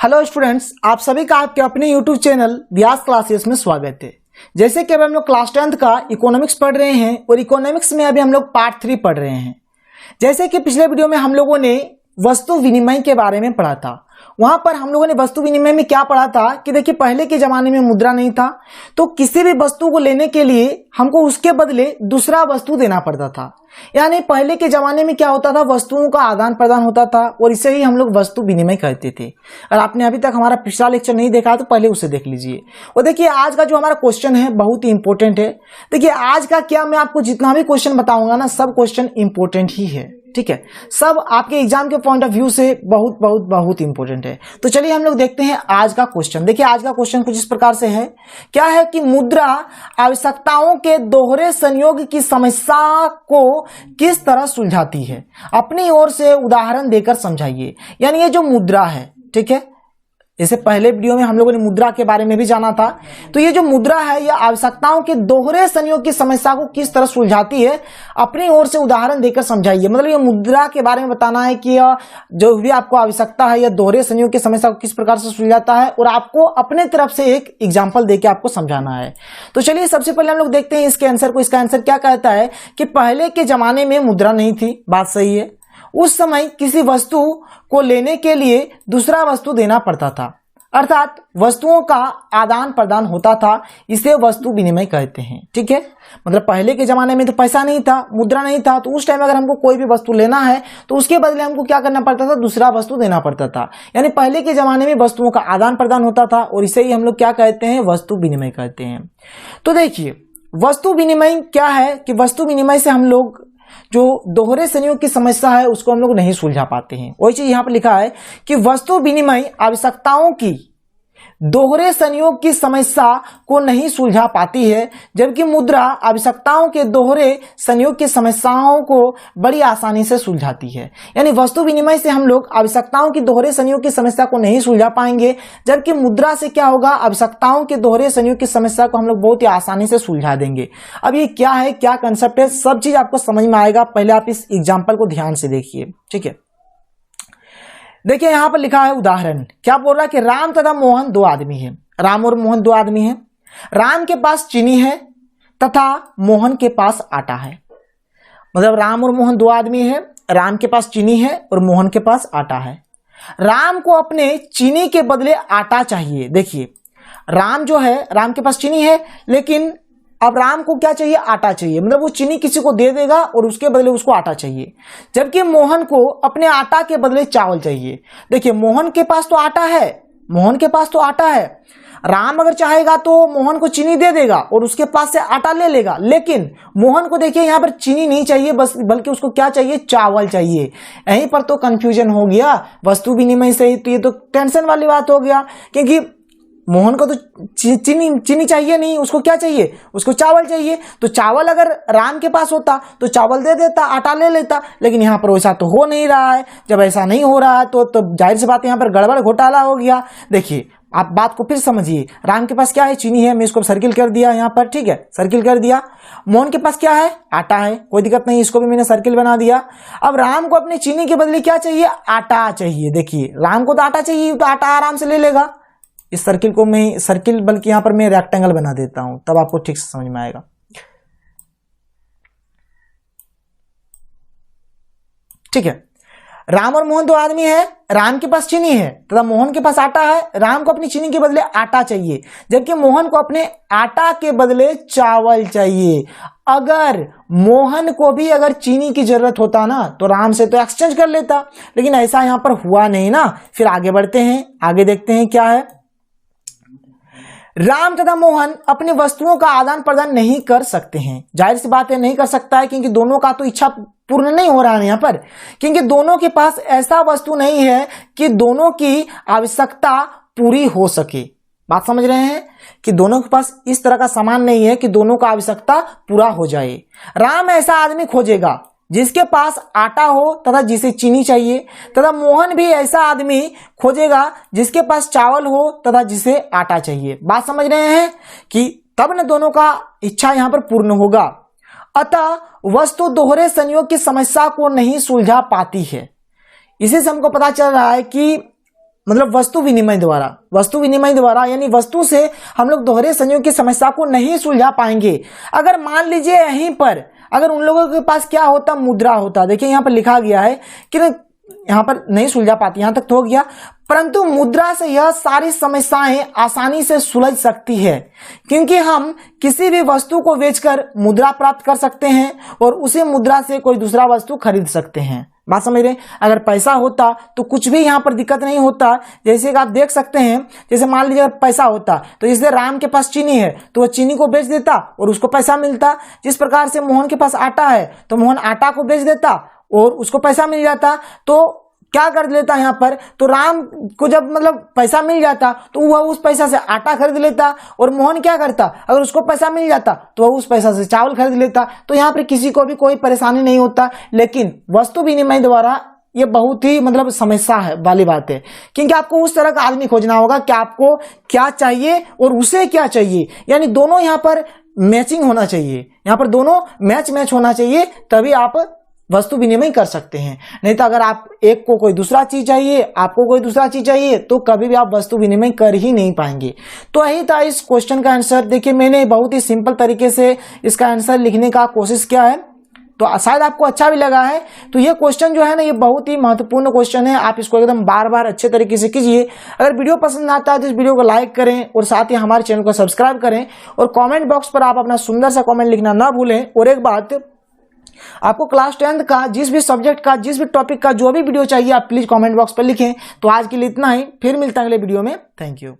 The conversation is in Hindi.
हेलो स्टूडेंट्स, आप सभी का आपके अपने यूट्यूब चैनल व्यास क्लासेस में स्वागत है। जैसे कि अभी हम लोग क्लास 10th का इकोनॉमिक्स पढ़ रहे हैं और इकोनॉमिक्स में अभी हम लोग पार्ट 3 पढ़ रहे हैं। जैसे कि पिछले वीडियो में हम लोगों ने वस्तु विनिमय के बारे में पढ़ा था। वहां पर हम लोगों ने वस्तु विनिमय में क्या पढ़ा था कि देखिए, पहले के जमाने में मुद्रा नहीं था, तो किसी भी वस्तु को लेने के लिए हमको उसके बदले दूसरा वस्तु देना पड़ता था। यानी पहले के जमाने में क्या होता था, वस्तुओं का आदान प्रदान होता था और इसे ही हम लोग वस्तु विनिमय कहते थे। और आपने अभी तक हमारा पिछला लेक्चर नहीं देखा तो पहले उसे देख लीजिए। और देखिए, आज का जो हमारा क्वेश्चन है बहुत ही इंपॉर्टेंट है। देखिए, आज का क्या मैं आपको जितना भी क्वेश्चन बताऊंगा ना, सब क्वेश्चन इंपॉर्टेंट ही है। ठीक है, सब आपके एग्जाम के पॉइंट ऑफ व्यू से बहुत बहुत बहुत इंपॉर्टेंट है। तो चलिए हम लोग देखते हैं आज का क्वेश्चन। देखिए, आज का क्वेश्चन कुछ इस प्रकार से है, क्या है कि मुद्रा आवश्यकताओं के दोहरे संयोग की समस्या को किस तरह सुलझाती है, अपनी ओर से उदाहरण देकर समझाइए। यानी ये जो मुद्रा है, ठीक है, जैसे पहले वीडियो में हम लोगों ने मुद्रा के बारे में भी जाना था, तो ये जो मुद्रा है ये आवश्यकताओं के दोहरे संयोग की समस्या को किस तरह सुलझाती है, अपनी ओर से उदाहरण देकर समझाइए। मतलब ये मुद्रा के बारे में बताना है कि जो भी आपको आवश्यकता है या दोहरे संयोग की समस्या को किस प्रकार से सुलझाता है और आपको अपने तरफ से एक एग्जाम्पल देकर आपको समझाना है। तो चलिए सबसे पहले हम लोग देखते हैं इसके आंसर को। इसका आंसर क्या कहता है कि पहले के जमाने में मुद्रा नहीं थी, बात सही है। उस समय किसी वस्तु को लेने के लिए दूसरा वस्तु देना पड़ता था, अर्थात वस्तुओं का आदान प्रदान होता था। इसे वस्तु विनिमय कहते हैं। ठीक है, मतलब पहले के जमाने में तो पैसा नहीं था, मुद्रा नहीं था, तो उस टाइम अगर हमको कोई भी वस्तु लेना है तो उसके बदले हमको क्या करना पड़ता था, दूसरा वस्तु देना पड़ता था। यानी पहले के जमाने में वस्तुओं का आदान प्रदान होता था और इसे ही हम लोग क्या कहते हैं, वस्तु विनिमय कहते हैं। तो देखिए, वस्तु विनिमय क्या है कि वस्तु विनिमय से हम लोग जो दोहरे संयोग की समस्या है उसको हम लोग नहीं सुलझा पाते हैं। वही चीज यहां पर लिखा है कि वस्तु विनिमय आवश्यकताओं की दोहरे संयोग की समस्या को नहीं सुलझा पाती है, जबकि मुद्रा आवश्यकताओं के दोहरे संयोग की समस्याओं को बड़ी आसानी से सुलझाती है। यानी वस्तु विनिमय से हम लोग आवश्यकताओं की दोहरे संयोग की समस्या को नहीं सुलझा पाएंगे, जबकि मुद्रा से क्या होगा, आवश्यकताओं के दोहरे संयोग की समस्या को हम लोग बहुत ही आसानी से सुलझा देंगे। अब ये क्या है, क्या कंसेप्ट है, सब चीज आपको समझ में आएगा। पहले आप इस एग्जाम्पल को ध्यान से देखिए। ठीक है, देखिए यहां पर लिखा है उदाहरण, क्या बोल रहा है कि राम तथा मोहन दो आदमी हैं। राम और मोहन दो आदमी हैं। राम के पास चीनी है तथा मोहन के पास आटा है। मतलब राम और मोहन दो आदमी हैं, राम के पास चीनी है और मोहन के पास आटा है। राम को अपने चीनी के बदले आटा चाहिए। देखिए, राम जो है, राम के पास चीनी है, लेकिन अब राम को क्या चाहिए, आटा चाहिए। मतलब वो चीनी किसी को दे देगा और उसके बदले उसको आटा चाहिए, जबकि मोहन को अपने आटा के बदले चावल चाहिए। देखिए, मोहन के पास तो आटा है, मोहन के पास तो आटा है। राम अगर चाहेगा तो मोहन को चीनी दे देगा और उसके पास से आटा ले लेगा, लेकिन मोहन को देखिए यहाँ पर चीनी नहीं चाहिए, बस बल्कि उसको क्या चाहिए, चावल चाहिए। यहीं पर तो कंफ्यूजन हो गया वस्तु विनिमय से ही। तो ये तो टेंशन वाली बात हो गया, क्योंकि मोहन को तो चीनी चाहिए नहीं, उसको क्या चाहिए, उसको चावल चाहिए। तो चावल अगर राम के पास होता तो चावल दे देता, आटा ले लेता, लेकिन यहाँ पर वैसा तो हो नहीं रहा है। जब ऐसा नहीं हो रहा है तो जाहिर सी बात यहाँ पर गड़बड़ घोटाला हो गया। देखिए, आप बात को फिर समझिए। राम के पास क्या है, चीनी है, मैं इसको सर्किल कर दिया यहाँ पर। ठीक है, सर्किल कर दिया। मोहन के पास क्या है, आटा है, कोई दिक्कत नहीं, इसको भी मैंने सर्किल बना दिया। अब राम को अपनी चीनी के बदले क्या चाहिए, आटा चाहिए। देखिए, राम को तो आटा चाहिए, तो आटा आराम से ले लेगा। इस सर्किल को मैं सर्किल बल्कि यहां पर मैं रेक्टेंगल बना देता हूं, तब आपको ठीक से समझ में आएगा। ठीक है, राम और मोहन दो आदमी है, राम के पास चीनी है तथा मोहन के पास आटा है। राम को अपनी चीनी के बदले आटा चाहिए, जबकि मोहन को अपने आटा के बदले चावल चाहिए। अगर मोहन को भी अगर चीनी की जरूरत होता ना तो राम से तो एक्सचेंज कर लेता, लेकिन ऐसा यहां पर हुआ नहीं ना। फिर आगे बढ़ते हैं, आगे देखते हैं क्या है। राम तथा मोहन अपनी वस्तुओं का आदान प्रदान नहीं कर सकते हैं। जाहिर सी बात है, नहीं कर सकता है, क्योंकि दोनों का तो इच्छा पूर्ण नहीं हो रहा है यहाँ पर, क्योंकि दोनों के पास ऐसा वस्तु नहीं है कि दोनों की आवश्यकता पूरी हो सके। बात समझ रहे हैं कि दोनों के पास इस तरह का सामान नहीं है कि दोनों का आवश्यकता पूरा हो जाए। राम ऐसा आदमी खोजेगा जिसके पास आटा हो तथा जिसे चीनी चाहिए, तथा मोहन भी ऐसा आदमी खोजेगा जिसके पास चावल हो तथा जिसे आटा चाहिए। बात समझ रहे हैं कि तब न दोनों का इच्छा यहां पर पूर्ण होगा। अतः वस्तु दोहरे संयोग की समस्या को नहीं सुलझा पाती है। इसी से हमको पता चल रहा है कि मतलब वस्तु विनिमय द्वारा यानी वस्तु से हम लोग दोहरे संयोग की समस्या को नहीं सुलझा पाएंगे। अगर मान लीजिए यहीं पर अगर उन लोगों के पास क्या होता, मुद्रा होता, देखिए यहाँ पर लिखा गया है कि यहाँ पर नहीं सुलझा पाती, यहां तक तो हो गया, परंतु मुद्रा से यह सारी समस्याएं आसानी से सुलझ सकती है, क्योंकि हम किसी भी वस्तु को बेचकर मुद्रा प्राप्त कर सकते हैं और उसी मुद्रा से कोई दूसरा वस्तु खरीद सकते हैं। बात समझ रहे हैं? अगर पैसा होता तो कुछ भी यहाँ पर दिक्कत नहीं होता। जैसे कि आप देख सकते हैं, जैसे मान लीजिए अगर पैसा होता तो जैसे राम के पास चीनी है तो वह चीनी को बेच देता और उसको पैसा मिलता। जिस प्रकार से मोहन के पास आटा है तो मोहन आटा को बेच देता और उसको पैसा मिल जाता। तो क्या कर लेता यहाँ पर, तो राम को जब मतलब पैसा मिल जाता तो वह उस पैसा से आटा खरीद लेता और मोहन क्या करता, अगर उसको पैसा मिल जाता तो वह उस पैसा से चावल खरीद लेता। तो यहाँ पर किसी को भी कोई परेशानी नहीं होता। लेकिन वस्तु विनिमय द्वारा ये बहुत ही मतलब समस्या है वाली बात है, क्योंकि आपको उस तरह का आदमी खोजना होगा कि आपको क्या चाहिए और उसे क्या चाहिए, यानी दोनों यहाँ पर मैचिंग होना चाहिए, यहाँ पर दोनों मैच होना चाहिए, तभी आप वस्तु विनिमय कर सकते हैं। नहीं तो अगर आप एक को कोई दूसरा चीज चाहिए, आपको कोई दूसरा चीज चाहिए, तो कभी भी आप वस्तु विनिमय कर ही नहीं पाएंगे। तो यही था इस क्वेश्चन का आंसर। देखिए मैंने बहुत ही सिंपल तरीके से इसका आंसर लिखने का कोशिश किया है, तो शायद आपको अच्छा भी लगा है। तो ये क्वेश्चन जो है ना, ये बहुत ही महत्वपूर्ण क्वेश्चन है, आप इसको एकदम बार बार अच्छे तरीके से कीजिए। अगर वीडियो पसंद आता है तो इस वीडियो को लाइक करें और साथ ही हमारे चैनल को सब्सक्राइब करें और कमेंट बॉक्स पर आप अपना सुंदर सा कमेंट लिखना ना भूलें। और एक बात, आपको क्लास 10th का जिस भी सब्जेक्ट का, जिस भी टॉपिक का जो भी वीडियो चाहिए, आप प्लीज कमेंट बॉक्स पर लिखें। तो आज के लिए इतना ही, फिर मिलता है अगले वीडियो में। Thank you.